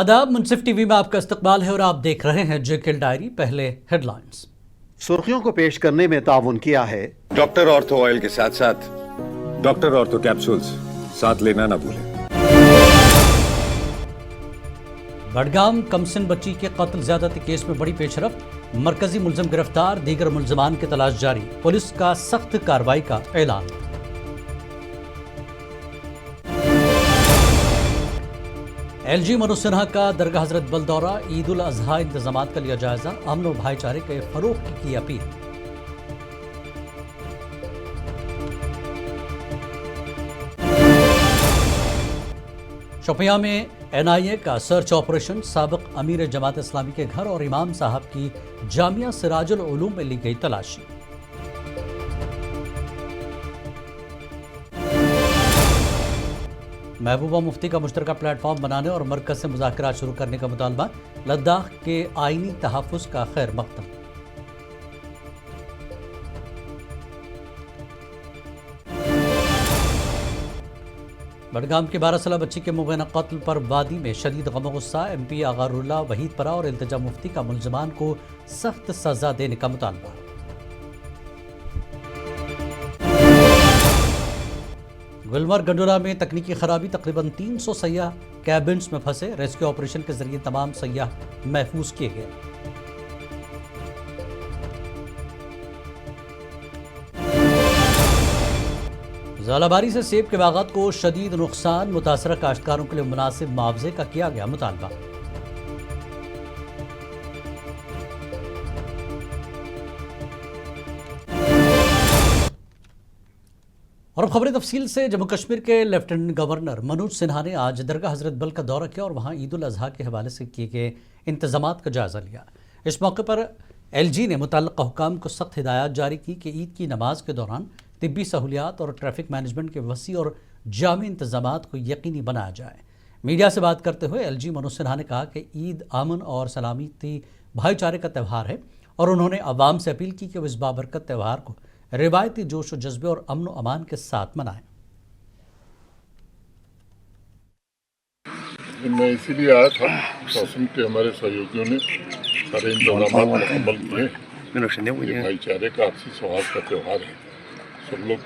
आदाब, मुनसिफ टीवी में आपका इस्तकबाल है और आप देख रहे हैं जेके डायरी। पहले हेडलाइंस। सुर्खियों को पेश करने में ताउन किया है डॉक्टर ऑर्थो ऑयल के साथ साथ डॉक्टर ऑर्थो कैप्सूल्स साथ लेना ना भूलें। बडगाम कमसिन बच्ची के कत्ल ज्यादती केस में बड़ी पेशरफ्त, मरकजी मुलजिम गिरफ्तार, दीगर मुलजमान की तलाश जारी, पुलिस का सख्त कार्रवाई का ऐलान। एलजी मनोज सिन्हा का दरगाह हजरत बल दौरा, ईद उल अजहा इंतजामात का लिया जायजा, अमन व भाईचारे के फरोग की अपील। शोपियां में एनआईए का सर्च ऑपरेशन, साबिक अमीर जमात इस्लामी के घर और इमाम साहब की जामिया सिराजुल उलूम में ली गई तलाशी। महबूबा मुफ्ती का मुश्तरका प्लेटफॉर्म बनाने और मरकज से मुज़ाकरात शुरू करने का मुतालबा, लद्दाख के आईनी तहफ़्फ़ुज़ का खैर मक़दम। बडगाम के 12 साल बच्ची के मुबैना कत्ल पर वादी में शदीद गम गुस्सा, MP अगारुल्लाह वहीद परा और इल्तिजा मुफ्ती का मुलजमान को सख्त सजा देने का मुतालबा। गुलमर्ग गंडोला में तकनीकी खराबी, तकरीबन 300 सयाह कैबिन्स में फंसे, रेस्क्यू ऑपरेशन के जरिए तमाम सयाह महफूज किए गए। ज़ालाबारी से सेब के बागात को शदीद नुकसान, मुतासरा काश्तकारों के लिए मुनासिब मुआवजे का किया गया मुतालबा। और अब खबरें तफसील से। जम्मू कश्मीर के लेफ्टिनेंट गवर्नर मनोज सिन्हा ने आज दरगाह हजरत बल का दौरा किया और वहां ईद उल अजहा के हवाले से किए गए इंतजामात का जायजा लिया। इस मौके पर LG ने मुतल्लिक़ा हुकाम को सख्त हिदायत जारी की कि ईद की नमाज के दौरान तिब्बी सहूलियात और ट्रैफिक मैनेजमेंट के वसी और जामी इंतजामात को यकीनी बनाया जाए। मीडिया से बात करते हुए LG मनोज सिन्हा ने कहा कि ईद अमन और सलामती भाईचारे का त्यौहार है और उन्होंने अवाम से अपील की कि वो इस बाबरकत त्यौहार को रिवायती जोश व जज्बे और अमन व अमान के साथ मनाएं। मैं इसीलिए आया था, शासन के हमारे सहयोगियों ने सारे इंतजाम मुकम्मल किए। भाईचारे का आपसी सौहार्द का त्यौहार है, सब लोग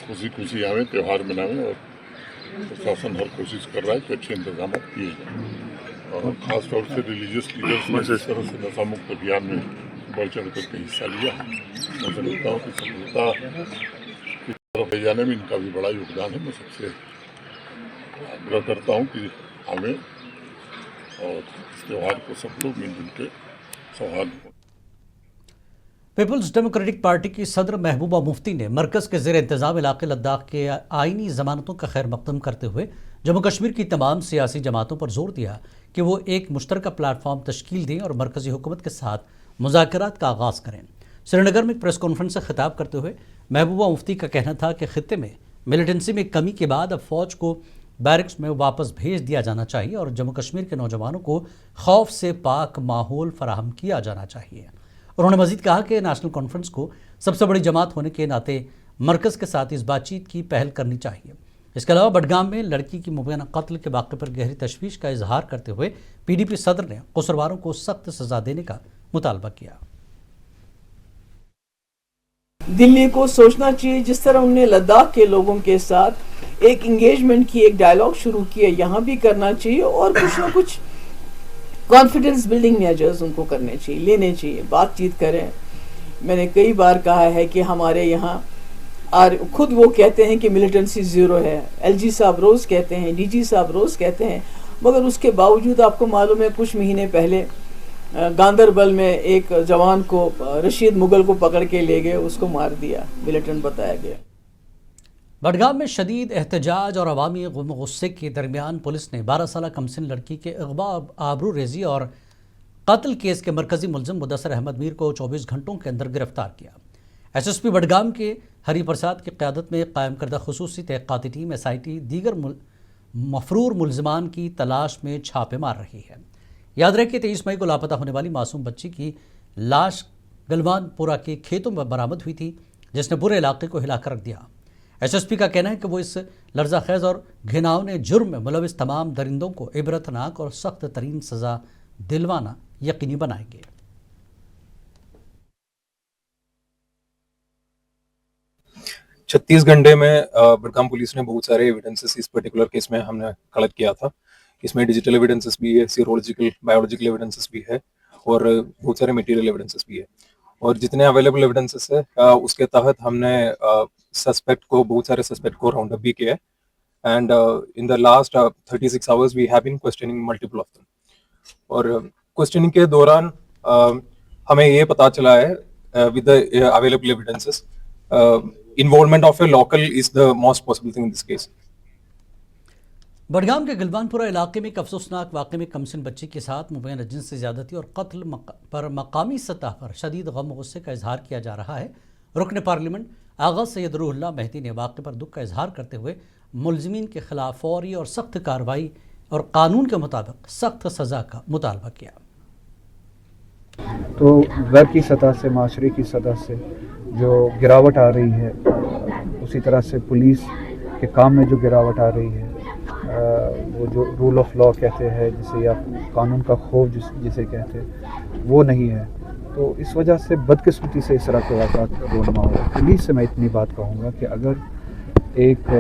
खुशी खुशी आवे, त्यौहार मनावें और प्रशासन हर कोशिश कर रहा है कि अच्छे इंतजाम किए जाएँ। और ख़ास तौर से रिलीजियस लीडर्स ने जिस तरह से नशा मुक्त अभियान में बढ़ चढ़ करके हिस्सा लिया, मैं समझता हूँ कि सफलता की तरफ ले जाने में इनका भी बड़ा योगदान है। मैं सबसे आग्रह करता हूँ कि हमें और इस त्यौहार को सब लोग मिलजुल के सौहार्द। पीपल्स डेमोक्रेटिक पार्टी की सदर महबूबा मुफ्ती ने मरकज़ के ज़ेर इंतज़ाम इलाक़े लद्दाख के आइनी ज़मानतों का खैर मक़दम करते हुए जम्मू कश्मीर की तमाम सियासी जमातों पर जोर दिया कि वो एक मुश्तरका प्लेटफॉर्म तश्कील दें और मरकज़ी हुकूमत के साथ मुज़ाकरात का आगाज़ करें। श्रीनगर में एक प्रेस कॉन्फ्रेंस से खिताब करते हुए महबूबा मुफ्ती का कहना था कि खित्ते में मिलिटेंसी में कमी के बाद अब फ़ौज को बैरक्स में वापस भेज दिया जाना चाहिए और जम्मू कश्मीर के नौजवानों को खौफ से पाक माहौल फराहम किया जाना चाहिए। उन्होंने मज़ीद कहा कि नेशनल कॉन्फ्रेंस को सबसे बड़ी जमात होने के नाते मरकज़ के साथ इस बातचीत की पहल करनी चाहिए। इसके अलावा बडगाम में लड़की की मुबैना कत्ल के वाक़े पर गहरी तशवीश का इजहार करते हुए PDP सदर ने कसूरवारों को सख्त सज़ा देने का मुतालबा किया। दिल्ली को सोचना चाहिए, जिस तरह उन्होंने लद्दाख के लोगों के साथ एक इंगेजमेंट की, एक डायलॉग शुरू किया, यहाँ भी करना चाहिए और कुछ ना कुछ कॉन्फिडेंस बिल्डिंग मेजर्स उनको करने चाहिए, लेने चाहिए, बातचीत करें। मैंने कई बार कहा है कि हमारे यहाँ और खुद वो कहते हैं कि मिलिटेंसी ज़ीरो है, LG साहब रोज़ कहते हैं, DG साहब रोज़ कहते हैं, मगर उसके बावजूद आपको मालूम है कुछ महीने पहले गांदरबल में एक जवान को रशीद मुगल को पकड़ के ले गए, उसको मार दिया, मिलिटेंट बताया गया। बडगाम में शदीद एहतजाज और अवामी गुस्से के दरमियान पुलिस ने 12 साल कमसिन लड़की के अगवा, आबरू रेजी और कत्ल केस के मरकजी मुलजिम मुदस्सर अहमद मीर को 24 घंटों के अंदर गिरफ्तार किया। SSP बडगाम के हरी प्रसाद की क़यादत में कायम करदा खुसूसी तहक़ीक़ाती टीम SIT दीगर मफरूर मुलजमान की तलाश में छापे मार रही है। याद रहे कि 23 मई को लापता होने वाली मासूम बच्ची की लाश गलवानपुरा के खेतों में बरामद हुई थी, जिसने पूरे इलाके को हिलाकर रख दिया। SSP کا کہنا ہے کہ وہ اس لرزہ خیز اور گھناؤنے جرم میں ملوث تمام درندوں کو عبرتناک اور سخت ترین سزا دلوانا یقینی بنائیں گے۔ 36 گھنٹے میں بڈگام پولیس نے بہت سارے ایویڈنسز اس پرٹیکولر کیس میں ہم نے کلیکٹ کیا تھا۔ اس میں ڈیجیٹل ایویڈنسز بھی ہے، سیرولوجیکل بایولوجیکل ایویڈنسز بھی ہے اور بہت سارے میٹیریل ایویڈنسز بھی ہے، اور جتنے اویلیبل ایویڈنسز ہے اس کے تحت ہم نے بہت سارے سسپیکٹ کو راؤنڈ اپ بھی کیا ہے، and in the last 36 hours we have been questioning multiple of them, اور کوسچننگ کے دوران ہمیں یہ پتا چلا ہے with the available evidences involvement of a local is the most possible thing in this case. Budgam کے گلوان پورہ علاقے میں ایک افسوسناک واقعے میں کمسن بچی کے ساتھ مبینہ جنسی زیادتی اور قتل پر مقامی سطح پر شدید غم و غصے کا اظہار کیا جا رہا ہے۔ رکن پارلیمنٹ آغا سید روح اللہ مہدی نے واقعے پر دکھ کا اظہار کرتے ہوئے ملزمین کے خلاف فوری اور سخت کارروائی اور قانون کے مطابق سخت سزا کا مطالبہ کیا۔ تو گھر کی سطح سے، معاشرے کی سطح سے جو گراوٹ آ رہی ہے، اسی طرح سے پولیس کے کام میں جو گراوٹ آ رہی ہے، وہ جو رول آف لا کہتے ہیں جسے، یا قانون کا خوف جسے کہتے ہیں، وہ نہیں ہے۔ تو اس وجہ سے بدقسمتی سے اس طرح کے واقعات رونما ہو رہا ہے۔ پولیس سے میں اتنی بات کہوں گا کہ اگر ایک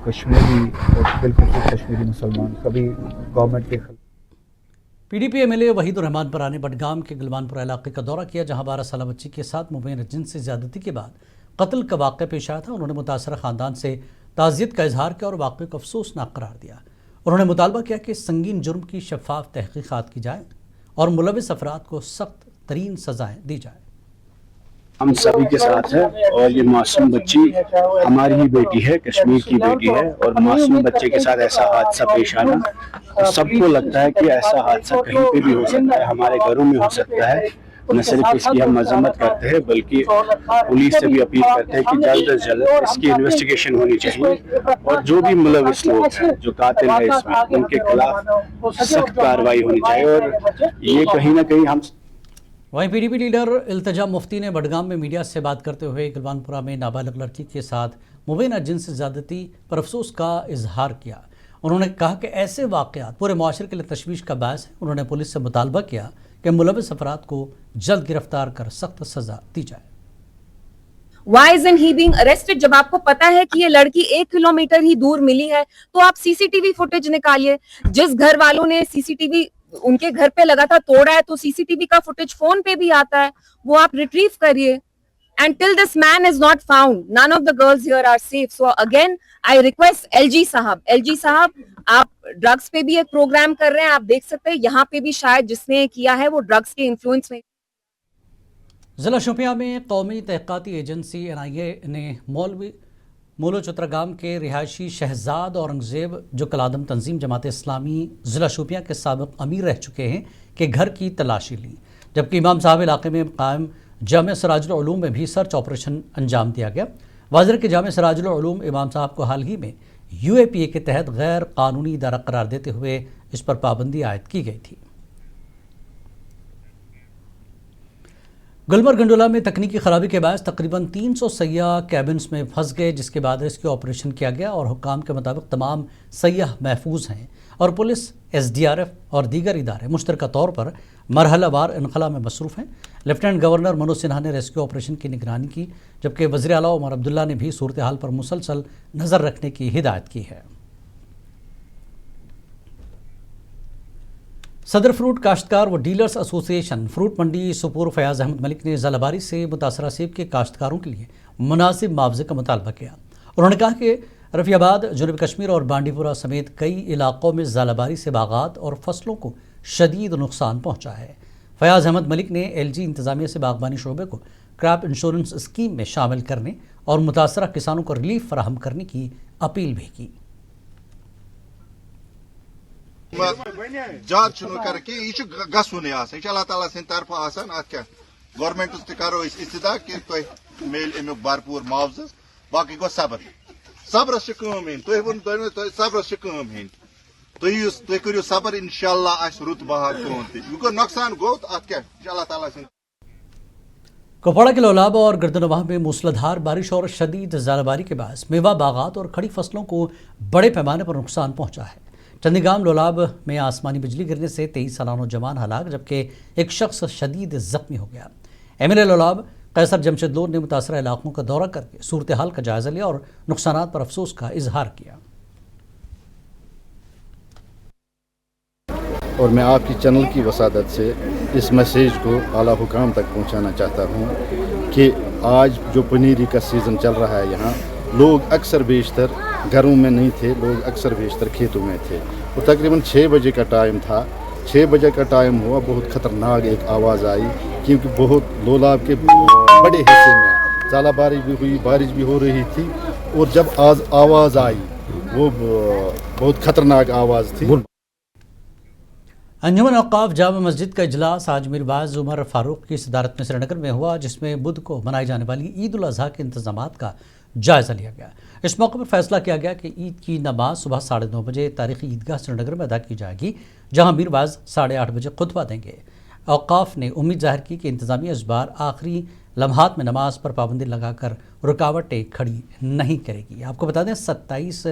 کشمیری اور بالکل کشمیری مسلمان کبھی گورنمنٹ کے PDP MLA وحید الرحمان پرا نے بڈگام کے گلوان پورہ علاقے کا دورہ کیا، جہاں 12 سالہ بچی کے ساتھ مبینہ جنسی زیادتی کے بعد قتل کا واقعہ پیش آیا تھا۔ انہوں نے متاثرہ خاندان سے تعزیت کا اظہار کیا اور واقعے کو افسوسناک قرار دیا۔ انہوں نے مطالبہ کیا کہ سنگین جرم کی شفاف تحقیقات کی جائے اور ملوث افراد کو سخت ترین سزائیں دی جائیں۔ ہم سبھی کے ساتھ ہے، اور یہ معصوم بچی ہماری ہی بیٹی ہے، کشمیر کی بیٹی ہے، اور معصوم بچے کے ساتھ ایسا حادثہ پیش آنا، سب کو لگتا ہے کہ ایسا حادثہ کہیں پہ بھی ہو سکتا ہے، ہمارے گھروں میں ہو سکتا ہے۔ نہ صرف اس کی ہم مذمت کرتے ہیں بلکہ پولیس سے بھی اپیل کرتے ہیں کہ جلد از جلد اس کی انویسٹیگیشن ہونی چاہیے، اور جو بھی ملوث لوگ ہیں، جو قاتل ہیں اس میں، ان کے خلاف سخت کارروائی ہونی چاہیے، اور یہ کہیں نہ کہیں ہم۔ وہیں PDP لیڈر التجا مفتی نے بڈگام میں میڈیا سے بات کرتے ہوئے گلوان پورہ میں نابالغ لڑکی کے ساتھ مبینہ جنسی زیادتی پر افسوس کا اظہار کیا۔ انہوں نے کہا کہ ایسے واقعات پورے معاشرے کے لیے تشویش کا باعث ہے۔ انہوں نے پولیس سے مطالبہ کیا کہ ملوث افراد کو جلد گرفتار کر سخت سزا دی جائے۔ Why isn't he being arrested؟ جب آپ کو پتا ہے کہ یہ لڑکی 1 کلومیٹر ہی دور ملی ہے تو آپ CCTV فوٹیج نکالیے۔ جس گھر والوں نے CCTV ان کے گھر پہ لگا تھا توڑا ہے تو CCTV کا فوٹیج فون پہ بھی آتا ہے، وہ آپ ریٹریو کریے۔ And till this man is not found, none of the girls here are safe. So again, I request LG صاحب آپ ڈرگز پہ بھی ایک پروگرام کر رہے ہیں، آپ دیکھ سکتے ہیں یہاں پہ بھی شاید جس نے کیا ہے وہ ڈرگز کے انفلوئنس میں۔ ضلع شوپیاں میں قومی تحقیقاتی ایجنسی NIA نے مولو چترگام کے رہائشی شہزاد اورنگزیب جو کلادم تنظیم جماعت اسلامی ضلع شوپیاں کے سابق امیر رہ چکے ہیں کے گھر کی تلاشی لی، جبکہ امام صاحب علاقے میں قائم جامعہ سراج العلوم میں بھی سرچ آپریشن انجام دیا گیا۔ واضح کہ جامعہ سراج العلوم امام صاحب کو حال ہی میں UAPA کے تحت غیر قانونی ادارہ قرار دیتے ہوئے اس پر پابندی عائد کی گئی تھی۔ گلمرگ گنڈولا میں تکنیکی خرابی کے باعث تقریباً 300 سیاح کیبنز میں پھنس گئے، جس کے بعد ریسکیو آپریشن کیا گیا اور حکام کے مطابق تمام سیاح محفوظ ہیں، اور پولیس، SDRF اور دیگر ادارے مشترکہ طور پر مرحلہ وار انخلا میں مصروف ہیں۔ لیفٹیننٹ گورنر منوج سنہا نے ریسکیو آپریشن کی نگرانی کی، جبکہ وزیر اعلیٰ عمر عبداللہ نے بھی صورتحال پر مسلسل نظر رکھنے کی ہدایت کی ہے۔ صدر فروٹ کاشتکار و ڈیلرز ایسوسی ایشن فروٹ منڈی سپور فیاض احمد ملک نے ضلع باری سے متاثرہ سیب کے کاشتکاروں کے لیے مناسب معاوضے کا مطالبہ کیا۔ انہوں نے کہا کہ رفیع آباد، جنوبی کشمیر اور بانڈی پورہ سمیت کئی علاقوں میں ضلع باری سے باغات اور فصلوں کو شدید نقصان پہنچا ہے۔ فیاض احمد ملک نے LG انتظامیہ سے باغبانی شعبے کو کراپ انشورنس اسکیم میں شامل کرنے اور متاثرہ کسانوں کو ریلیف فراہم کرنے کی اپیل بھی کی۔ زیادہ چھُنہٕ کران کینٛہہ، یہِ چھُ گژھُنٕے آسان، یہِ چھُ اللہ تعالیٰ سٕنٛدِ طرفہٕ آسان۔ اَتھ کیٛاہ گورمنٹس تہِ کرو أسۍ استدا کہِ تۄہہِ میلہِ امیُک بھرپوٗر معاوضہٕ، باقٕے گوٚو صبر، صبرس چھِ کٲم ہیٚنۍ، تُہۍ صبرس چھِ کٲم ہیٚنۍ، تُہۍ کٔرِو صبر، انشاءاللہ آسہِ رُت بہار تُہُنٛد تہِ، یہِ گوٚو نۄقصان گوٚو تہٕ اَتھ کیٛاہ یہِ چھُ اللہ تعالیٰ سٕنٛدِ۔ کپواڑہ کے لولاب اور گردنواہ میں موسلادھار بارش اور شدید ژالہ کے باعث میوہ باغات اور کھڑی فصلوں کو بڑے پیمانے پر نقصان پہنچا ہے۔ چندی گام لولاب میں آسمانی بجلی گرنے سے 23 سالہ نوجوان ہلاک جبکہ ایک شخص شدید زخمی ہو گیا۔ M L A Lolab Qaiser Jamshid Lone نے متاثرہ علاقوں کا دورہ کر کے صورتحال کا جائزہ لیا اور نقصانات پر افسوس کا اظہار کیا۔ اور میں آپ کی چینل کی وسادت سے اس میسیج کو اعلیٰ حکام تک پہنچانا چاہتا ہوں کہ آج جو پنیری کا سیزن چل رہا ہے یہاں لوگ اکثر بیشتر گھروں میں نہیں تھے، لوگ اکثر بیشتر کھیتوں میں تھے اور تقریباً 6 بجے کا ٹائم تھا۔ 6 بجے کا ٹائم ہوا، بہت خطرناک ایک آواز آئی کیونکہ بہت لولاب کے بڑے حصے میں ژالہ باری بھی ہوئی، بارش بھی ہو رہی تھی اور جب آواز آئی وہ بہت خطرناک آواز تھی۔ انجمن اوقاف جامع مسجد کا اجلاس آج میر باز عمر فاروق کی صدارت میں سری نگر میں ہوا، جس میں بدھ کو منائی جانے والی عید الاضحیٰ کے انتظامات کا جائزہ لیا گیا۔ اس موقع پر فیصلہ کیا گیا کہ عید کی نماز صبح 9:30 بجے تاریخی عیدگاہ سری نگر میں ادا کی جائے گی، جہاں میر باز 8:30 بجے خطبہ دیں گے۔ اوقاف نے امید ظاہر کی کہ انتظامیہ اس بار آخری لمحات میں نماز پر پابندی لگا کر رکاوٹیں کھڑی نہیں کرے گی۔ آپ کو بتا دیں 27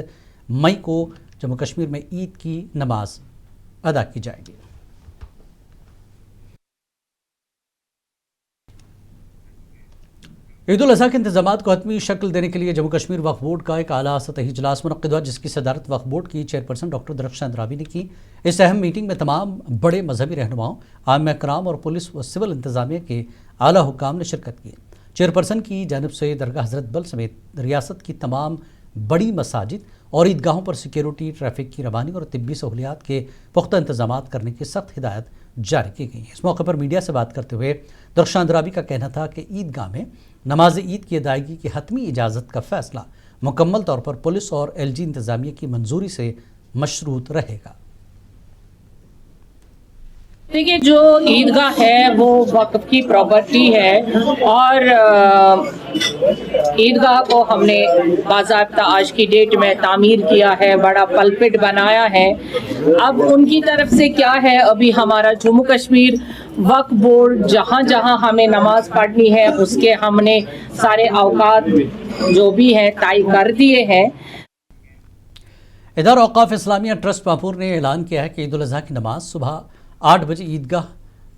مئی کو جموں کشمیر میں عید کی نماز ادا کی جائے گی۔ عید الاضحیٰ کے انتظامات کو حتمی شکل دینے کے لیے جموں کشمیر وقف بورڈ کا ایک اعلیٰ سطحی اجلاس منعقد ہوا، جس کی صدارت وقف بورڈ کی چیئرپرسن ڈاکٹر درخشاں اندرابی نے کی۔ اس اہم میٹنگ میں تمام بڑے مذہبی رہنماؤں، عامہ کرام اور پولیس و سول انتظامیہ کے اعلیٰ حکام نے شرکت کی۔ چیئرپرسن کی جانب سے درگاہ حضرت بل سمیت ریاست کی تمام بڑی مساجد اور عیدگاہوں پر سیکیورٹی، ٹریفک کی روانی اور طبی سہولیات کے پختہ انتظامات کرنے کی سخت ہدایت جاری کی گئی۔ اس موقع پر میڈیا سے بات کرتے ہوئے درخشاں اندرابی کا کہنا تھا کہ عیدگاہ میں نماز عید کی ادائیگی کی حتمی اجازت کا فیصلہ مکمل طور پر پولیس اور ایل جی انتظامیہ کی منظوری سے مشروط رہے گا۔ دیکھیے، جو عیدگاہ ہے وہ وقف کی پراپرٹی ہے اور عیدگاہ کو ہم نے باضابطہ آج کی ڈیٹ میں تعمیر کیا ہے، بڑا پلپٹ بنایا ہے۔ اب ان کی طرف سے کیا ہے، ابھی ہمارا جموں کشمیر وقف بورڈ جہاں جہاں ہمیں نماز پڑھنی ہے اس کے ہم نے سارے اوقات جو بھی ہیں طے کر دیے ہیں۔ ادارہ اوقاف اسلامیہ ٹرسٹ پامپور نے اعلان کیا ہے کہ عید الاضحیٰ کی نماز صبح 8 بجے عیدگاہ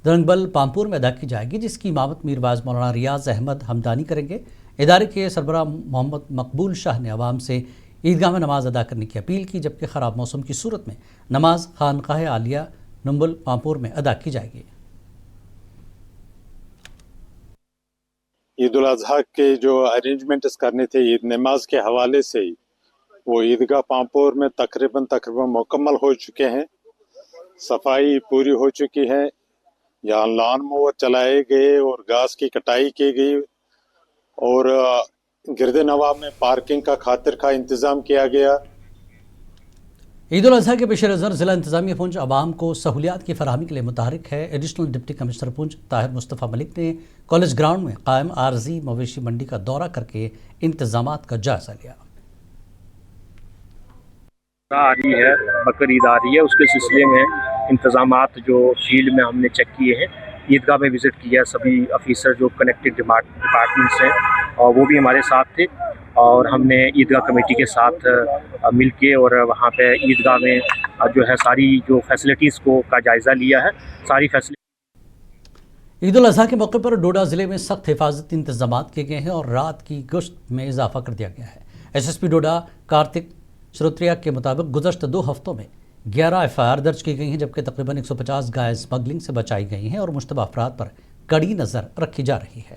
درنگبل پامپور میں ادا کی جائے گی، جس کی امامت میر باز مولانا ریاض احمد حمدانی کریں گے۔ ادارے کے سربراہ محمد مقبول شاہ نے عوام سے عیدگاہ میں نماز ادا کرنے کی اپیل کی، جبکہ خراب موسم کی صورت میں نماز خانقاہ عالیہ نمبل پامپور میں ادا کی جائے گی۔ عید الاضحیٰ کے جو ارینجمنٹس کرنے تھے عید نماز کے حوالے سے ہی وہ عیدگاہ پامپور میں تقریباً مکمل ہو چکے ہیں، صفائی پوری ہو چکی ہے، یہاں لان موور چلائے گئے اور گھاس کی کٹائی کی گئی اور گرد نواح میں پارکنگ کا خاطر خواہ انتظام کیا گیا۔ عید الاضحیٰ کے پیش نظر ضلع انتظامیہ پونچھ عوام کو سہولیات کی فراہمی کے لیے متحرک ہے۔ ایڈیشنل ڈپٹی کمشنر پونچھ طاہر مصطفیٰ ملک نے کالج گراؤنڈ میں قائم عارضی مویشی منڈی کا دورہ کر کے انتظامات کا جائزہ لیا۔ آ رہی ہے، بقر عید آ رہی ہے، اس کے سلسلے میں انتظامات جو فیلڈ میں ہم نے چیک کیے ہیں، عیدگاہ میں وزٹ کیا، سبھی آفیسر جو کنیکٹڈ ڈپارٹمنٹس ہیں اور وہ بھی ہمارے ساتھ تھے اور ہم نے عیدگاہ کمیٹی کے ساتھ مل کے اور وہاں پہ عیدگاہ میں جو ہے ساری جو فیسلٹیز کا جائزہ لیا ہے۔ ساری فیسلٹی عید الاضحیٰ کے موقع پر ڈوڈا ضلع میں سخت حفاظتی انتظامات کیے گئے ہیں اور رات کی گشت میں اضافہ کر دیا گیا ہے۔ S S P Doda Kartik Shrotriya کے مطابق گزشتہ 2 ہفتوں میں 11 FIR درج کی گئی ہیں، جبکہ تقریباً 150 گائے اسمگلنگ سے بچائی گئی ہیں اور مشتبہ افراد پر کڑی نظر رکھی جا رہی ہے۔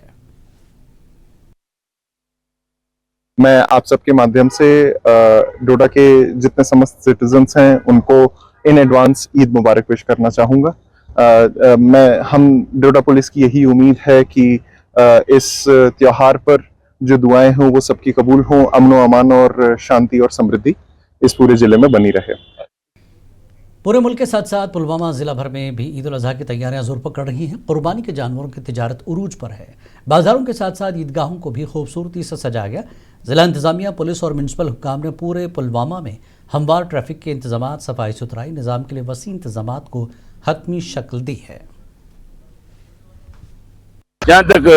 میں آپ سب کے مادھیم سے ڈوڈا کے جتنے سمست سٹیزنز ہیں ان کو ان ایڈوانس عید مبارک وش کرنا چاہوں گا۔ ہم ڈوڈا پولیس کی یہی امید ہے کہ اس تیوہار پر جو دعائیں ہوں وہ سب کی قبول ہوں، امن و امان اور شانتی اور سمردھی اس پورے ضلع میں بنی رہے۔ پورے ملک کے ساتھ ساتھ پلوامہ ضلع بھر میں بھی عید الاضحیٰ کی تیاریاں زور پکڑ رہی ہیں۔ قربانی کے جانوروں کی تجارت عروج پر ہے۔ بازاروں کے ساتھ ساتھ عیدگاہوں کو بھی خوبصورتی سے سجایا گیا۔ ضلع انتظامیہ، پولیس اور میونسپل حکام نے پورے پلوامہ میں ہموار ٹریفک کے انتظامات، صفائی ستھرائی نظام کے لیے وسیع انتظامات کو حتمی شکل دی ہے۔ جہاں تک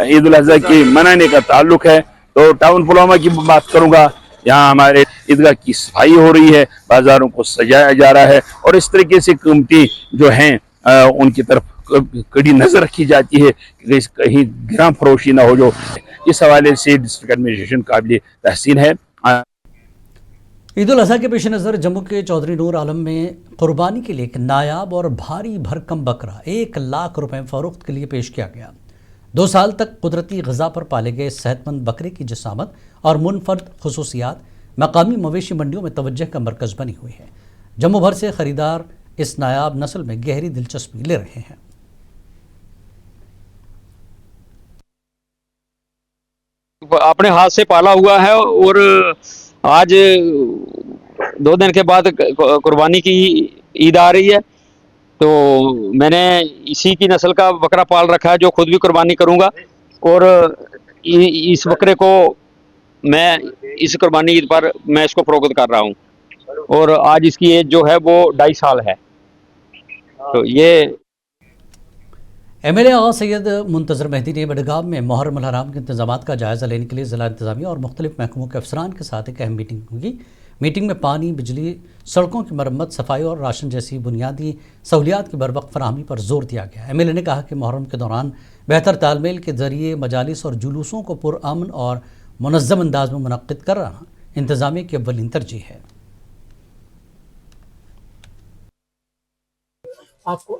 ईद उल अजहा की मनाने का ताल्लुक है। तो टाउन पुलवामा की बात करूंगा, यहाँ हमारे ईदगाह की सफाई हो रही है, बाजारों को सजाया जा रहा है और इस तरीके से कीमती जो हैं उनकी तरफ कड़ी नजर रखी जाती है कि कहीं गिरां फरोशी ना हो। जो इस हवाले से डिस्ट्रिक्ट एडमिनिस्ट्रेशन काबिल तहसीन है। ईद उल अजहा के पेश नज़र जम्मू के चौधरी नूर आलम में कुर्बानी के लिए एक नायाब और भारी भरकम बकरा 1 लाख रुपए फरोख्त के लिए पेश किया गया। 2 साल तक कुदरती ग़िज़ा पर पाले गए सेहतमंद बकरे की जिसामत और मुनफरद खुसूसियात मकामी मवेशी मंडियों में तवज्जो का मरकज़ बनी हुई है। जम्मू भर से ख़रीदार इस नायाब नस्ल में गहरी दिलचस्पी ले रहे हैं। अपने हाथ से पाला हुआ है और आज 2 दिन के बाद कुर्बानी की ईद आ रही है, तो मैंने इसी की नस्ल का बकरा पाल रखा है जो खुद भी कुर्बानी करूंगा। और इस बकरे को मैं इस कुर्बानी ईद पर मैं इसको फरोख्त कर रहा हूं और आज इसकी एज जो है वो 2.5 साल है। तो ये MLA आगा सैयद मुंतज़र मेहदी ने बडगाम में मुहर्रम अल हराम के इंतजामात का जायज़ा लेने के लिए ज़िला इंतज़ामिया और मुख्तलिफ महकमों के अफसरान के साथ एक अहम मीटिंग हुई। मीटिंग में पानी, बिजली, सड़कों की मरम्मत, सफाई और राशन जैसी बुनियादी सहूलियात की बरवक्त फराहमी पर जोर दिया गया। MLA ने कहा कि मुहर्रम के दौरान बेहतर तालमेल के ज़रिए मजालिस और जुलूसों को पुरअमन और मुनज़्ज़म अंदाज में मुनक़्क़िद करना इंतज़ामिया की अव्वलीन तरजीह है। आपको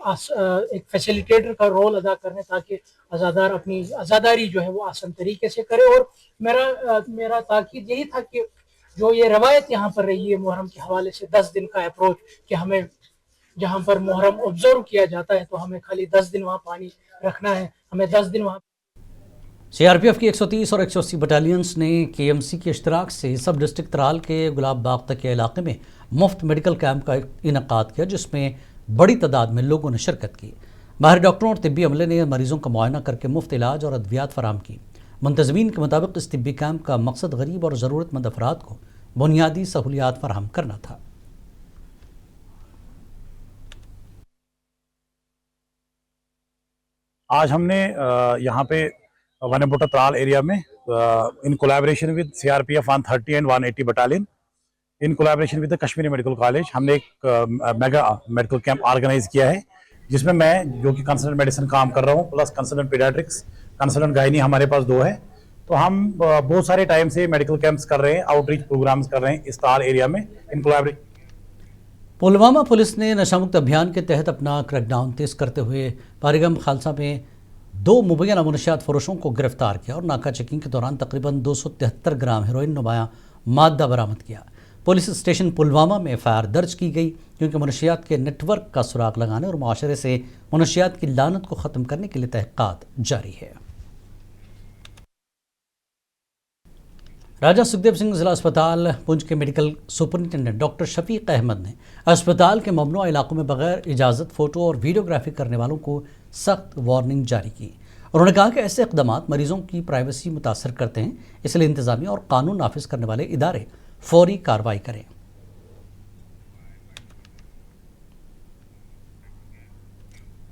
एक फैसिलिटेटर का रोल अदा करने ताकि आज़ादार अपनी आज़ादारी जो है वो आसान तरीके से करे। और मेरा ताकीद यही था कि जो ये रवायत यहाँ पर रही है मुहर्रम के हवाले से 10 दिन का अप्रोच कि हमें जहाँ पर मुहर्रम ऑब्जर्व किया जाता है तो हमें खाली 10 दिन वहाँ पानी रखना है, हमें 10 दिन वहाँ। CRPF की 130 और 180 बटालियंस ने KMC के इश्तराक से सब डिस्ट्रिक्ट त्राल के गुलाब बाग तक के इलाके में मुफ्त मेडिकल कैंप का इनेकाद किया, जिसमें बड़ी तादाद में लोगों ने शिरकत की। माहिर डॉक्टरों और तिब्बी अमले ने मरीजों का मुआयना करके मुफ्त इलाज और अद्वियात फराम की। मुंतज़मीन के मुताबिक इस तिब्बी कैंप का मकसद गरीब और ज़रूरतमंद अफराद को बुनियादी सहूलियात फराहम करना था। आज हमने यहाँ पे वनबोटा त्राल एरिया में in collaboration with CRPF 130 and 180 battalion in collaboration with the Kashmiri medical college हमने एक मेगा मेडिकल कैंप ऑर्गेनाइज किया है, जिसमें मैं जो कि कंसल्टेंट मेडिसिन काम कर रहा हूँ plus consultant paediatrics, consultant gynae हमारे पास 2 है। तो हम बहुत सारे टाइम से मेडिकल कैंप्स कर रहे हैं, आउटरीच प्रोग्राम्स कर रहे हैं इस त्राल एरिया में इन कोलैबोरेशन। पुलवामा पुलिस ने नशामुक्त अभियान के तहत अपना क्रैकडाउन तेज करते हुए पारिगम खालसा में 2 मुबैना मुनशियात फरोशों को गिरफ्तार किया और नाका चेकिंग के दौरान तकरीबन 273 ग्राम हेरोइन नुमाया मादा बरामद किया। पुलिस स्टेशन पुलवामा में FIR दर्ज की गई क्योंकि मुनशियात के नेटवर्क का सुराग लगाने और मुआशरे से मुनशियात की लानत को ख़त्म करने के लिए तहक़ीक़ात जारी है। राजा सुखदेव सिंह ज़िला अस्पताल पुंछ के medical superintendent doctor Shafiq Ahmad ने अस्पताल के ममनुआ इलाकों में बगैर इजाज़त फ़ोटो और वीडियोग्राफी करने वालों को सख्त वार्निंग जारी की। उन्होंने कहा कि ऐसे इक़दाम मरीज़ों की प्राइवेसी मुतासर करते हैं, इसलिए इंतज़ामिया और कानून नाफिज करने वाले इदारे फौरी कार्रवाई करें।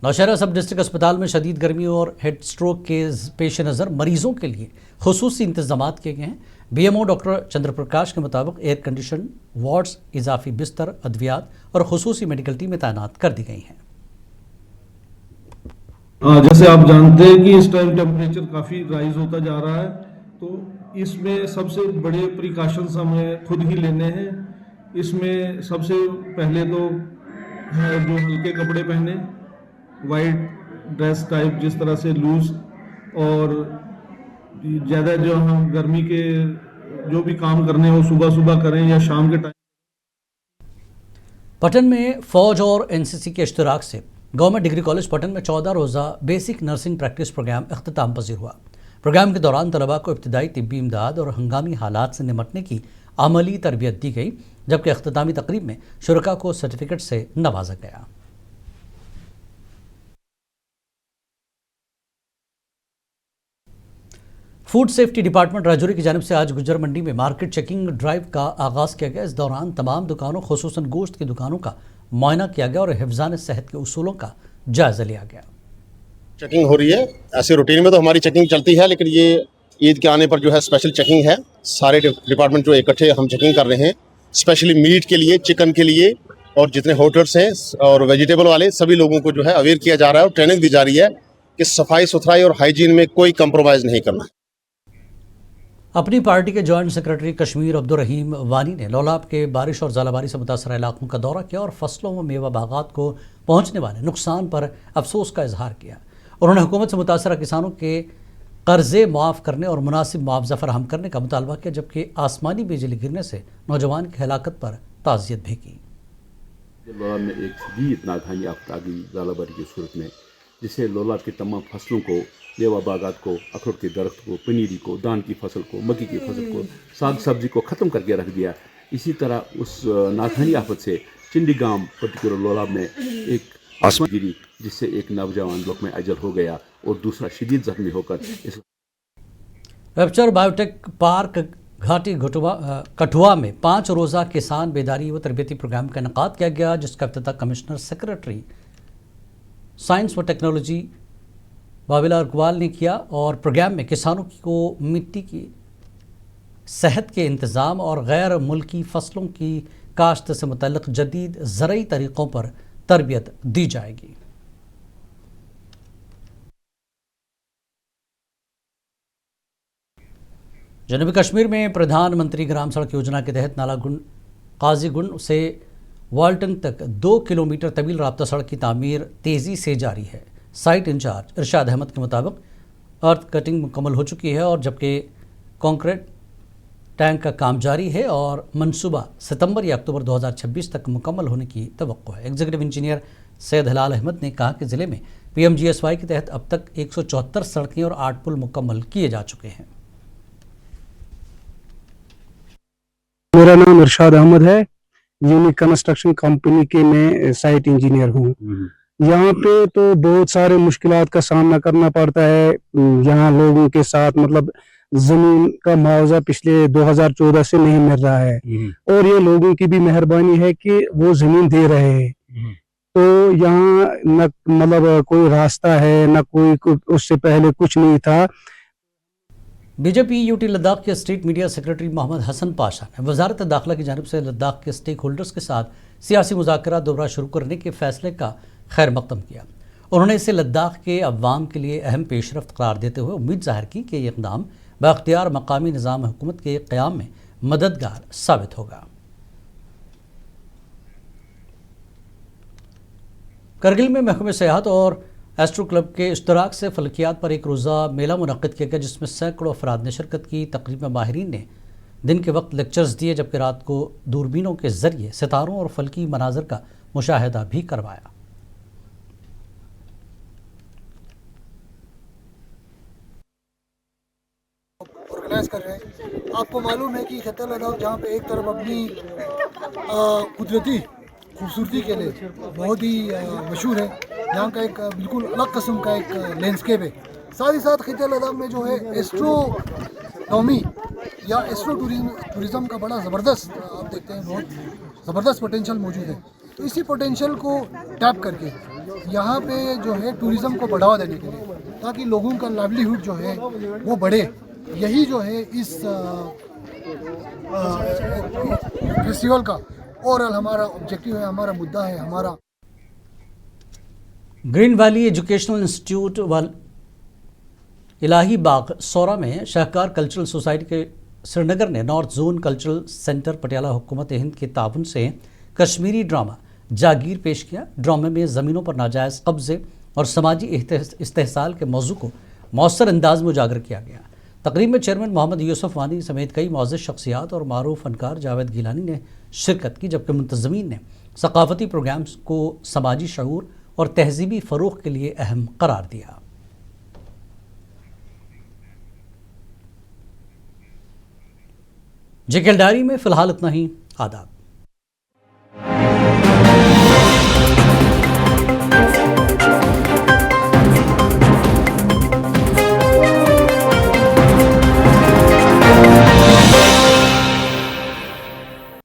नौशहरा सब डिस्ट्रिक्ट अस्पताल में शदीद गर्मी और हेड स्ट्रोक के पेश नज़र मरीजों के लिए खुसूसी इंतजामात किए गए हैं। BMO डॉक्टर चंद्र प्रकाश के मुताबिक एयर कंडीशन वार्ड्स, इजाफी बिस्तर, अद्वियात और खुसूसी मेडिकल टीमें तैनात कर दी गई हैं। जैसे आप जानते हैं कि इस टाइम टेम्परेचर काफ़ी राइज होता जा रहा है, तो इसमें सबसे बड़े प्रिकॉशंस हमें खुद ही लेने हैं। इसमें सबसे पहले तो जो हल्के कपड़े पहने, वाइट ड्रेस टाइप जिस तरह से लूज, और ज़्यादा जो हम गर्मी के जो भी काम करने हो सुबह सुबह करें या शाम के टाइम। पटन में फौज और NCC के इश्तराक से गवर्नमेंट डिग्री कॉलेज पटन में 14 रोज़ा बेसिक नर्सिंग प्रैक्टिस प्रोग्राम अख्तिताम पजीर हुआ। प्रोग्राम के दौरान तलबा को इब्तिदाई तिब्बी इमदाद और हंगामी हालात से निपटने की अमली तरबियत दी गई, जबकि अख्तितामी तकरीब में शुरका को सर्टिफिकेट से नवाजा गया। फूड सेफ्टी डिपार्टमेंट राजौरी की जानिब से आज गुज्जर मंडी में मार्केट चेकिंग ड्राइव का आगाज़ किया गया। इस दौरान तमाम दुकानों खुसूसन गोश्त की दुकानों का मुआयना किया गया और हिफ्ज़ान सेहत के उसूलों का जायज़ा लिया गया। चेकिंग हो रही है। ऐसे रूटीन में तो हमारी चेकिंग चलती है, लेकिन ये ईद के आने पर जो है स्पेशल चेकिंग है। सारे डिपार्टमेंट जो इकट्ठे हम चेकिंग कर रहे हैं, स्पेशली मीट के लिए, चिकन के लिए, और जितने होटल्स हैं और वेजिटेबल वाले सभी लोगों को जो है अवेयर किया जा रहा है और ट्रेनिंग दी जा रही है कि सफाई सुथराई और हाइजीन में कोई कंप्रोमाइज़ नहीं करना। अपनी पार्टी के जॉइंट सेक्रेटरी कश्मीर अब्दुल रहीम वानी ने लौलाब के बारिश और ज़ालाबारी से मुतासर इलाकों का दौरा किया और फसलों व मेवा बागात को पहुँचने वाले नुकसान पर अफसोस का इजहार किया। उन्होंने हुकूमत से मुतासर किसानों के कर्जे मुआफ़ करने और मुनासिब मुआवजा फराहम करने का मुतालबा किया, जबकि आसमानी बिजली गिरने से नौजवान की हलाकत पर ताज़ियत भी की। लोलाब में एक शदीद नागहानी आफत आ गई ज़ालाबारी की सूरत में, जिससे लोलाब की तमाम फसलों को, मेवा बागात को, अखरोट के दरख्त को, पनीरी को, धान की फसल को, मक्की की फसल को, साग सब्जी को ख़त्म करके रख दिया। इसी तरह उस नागहानी आफत से चिंडीगाम पर्टिकुलर लोलाब में एक आसमान गिरी, जिससे एक नौजवान लोग में अजल हो गया और दूसरा शदीद जख्मी होकर इस वेबस्टर बायोटेक पार्क घाटी कठुआ में 5 रोज़ा किसान बेदारी व तरबियती प्रोग्राम का इनेकाद किया गया, जिसका इफ्तिताह कमिश्नर सेक्रेटरी साइंस व टेक्नोलॉजी बाबिला अरकवाल ने किया। और प्रोग्राम में किसानों को मिट्टी की सेहत के इंतज़ाम और गैर मुल्की फसलों की काश्त से मुतल्लिक़ जदीद ज़रई तरीक़ों पर तरबियत दी जाएगी। जनूबी कश्मीर में प्रधानमंत्री ग्राम सड़क योजना के तहत नालागुंड काजीगुंड से वाल्टन तक 2 किलोमीटर तवील राब्ता सड़क की तामीर तेज़ी से जारी है। साइट इंचार्ज इरशाद अहमद के मुताबिक अर्थ कटिंग मुकम्मल हो चुकी है और जबकि कंक्रीट टैंक का काम जारी है और मंसूबा सितंबर या अक्टूबर 2026 तक मुकम्मल होने की तवक्को है। एग्जीक्यूटिव इंजीनियर सैयद हलाल अहमद ने कहा कि ज़िले में PMGSY के तहत अब तक 174 सड़कें और 8 पुल मुकम्मल किए जा चुके हैं। मेरा नाम इरशाद अहमद है, यूनिक कंस्ट्रक्शन कंपनी के मैं साइट इंजीनियर हूँ। यहाँ पे तो बहुत सारे मुश्किलात का सामना करना पड़ता है। यहाँ लोगों के साथ मतलब जमीन का मुआवजा पिछले 2014 से नहीं मिल रहा है और ये लोगों की भी मेहरबानी है कि वो जमीन दे रहे हैं। तो यहाँ न मतलब कोई रास्ता है न कोई उससे पहले कुछ नहीं था। बीजेपी यूटी लद्दाख के state media secretary Mohammad Hasan Pasha ने वजारत दाखिला की जानिब से लद्दाख के स्टेक होल्डर्स के साथ सियासी मुज़ाकरात दोबारा शुरू करने के फैसले का खैर मकदम किया। उन्होंने इसे लद्दाख के अवाम के लिए अहम पेशरफ्त करार देते हुए उम्मीद ज़ाहिर की कि ये इक़दाम बाख्तियार मकामी निज़ाम हुकूमत के क़याम में मददगार साबित होगा। करगिल में महकमे सेहत और एस्ट्रो क्लब के इश्तराक से फलकियात पर एक रोज़ा मेला मुनक़्क़िद किया गया, जिसमें सैकड़ों अफराद ने शिरकत की। तकरीब में माहिरीन ने दिन के वक्त लेक्चर्स दिए, जबकि रात को दूरबीनों के ज़रिए सितारों और फल्की मनाजर का मुशाहिदा भी करवाया। ऑर्गेनाइज कर रहे हैं। आपको मालूम है कि खत्ता लद्दाख जहाँ पे एक तरफ अपनी कुदरती खूबसूरती के लिए बहुत ही मशहूर है, यहाँ का एक बिल्कुल अलग किस्म का एक लैंडस्केप है। साथ ही साथ खत्ता लद्दाख में जो है एस्ट्रोनॉमी या एस्ट्रो टूरिज़म का बड़ा ज़बरदस्त आप देखते हैं बहुत ज़बरदस्त पोटेंशियल मौजूद है। तो इसी पोटेंशियल को टैप करके यहाँ पे जो है टूरिज़म को बढ़ावा देने के लिए, ताकि लोगों का लाइवलीहुड जो है वो बढ़े, यही जो है इस फेस्टिवल का ओवरऑल हमारा ऑब्जेक्टिव है, हमारा मुद्दा है। हमारा ग्रीन वैली एजुकेशनल इंस्टीट्यूट इलाही बाग सौरा में शाहकार कल्चरल सोसाइटी के श्रीनगर ने north zone cultural centre Patiala हुकूमत हिंद के ताउन से कश्मीरी ड्रामा जागीर पेश किया। ड्रामे में ज़मीनों पर नाजायज़ कब्ज़े और समाजी इस्तेहसाल के मौजू को मौसर अंदाज में उजागर किया गया। तकरीब में चेयरमैन मोहम्मद यूसुफ वानी समेत कई मौज़िज़ शख्सियात और मारूफ फनकार जावेद गिलानी ने शिरकत की, जबकि मुंतज़मीन ने सकाफ़ती प्रोग्राम्स को समाजी शऊर और तहजीबी फ़रोग़ के लिए अहम करार दिया। जेकेल डायरी में फ़िलहाल इतना ही। आदाब।